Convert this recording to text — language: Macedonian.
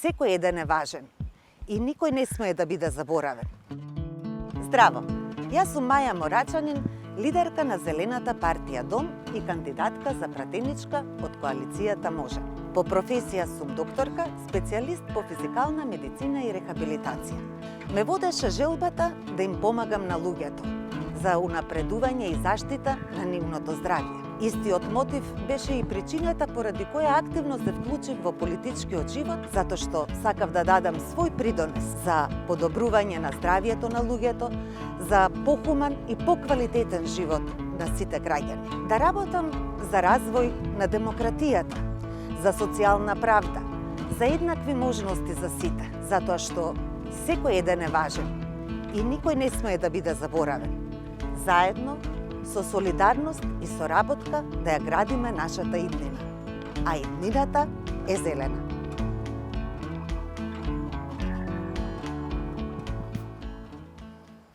Секој еден е важен и никој не смее да биде заборавен. Здраво! Јас сум Маја Морачанин, лидерка на Зелената партија Дом и кандидатка за пратеничка од коалицијата Може. По професија сум докторка, специјалист по физикална медицина и рехабилитација. Ме водеше желбата да им помагам на луѓето за унапредување и заштита на нивното здравје. Истиот мотив беше и причината поради која активно се вклучив во политичкиот живот, затоа што сакав да дадам свој придонес за подобрување на здравјето на луѓето, за похуман и поквалитетен живот на сите граѓани. Да работам за развој на демократијата, за социјална правда, за еднакви можности за сите, затоа што секој еден е важен и никој не смее да биде заборавен. Заедно, со солидарност и соработка да ја градиме нашата иднина. А иднината е зелена.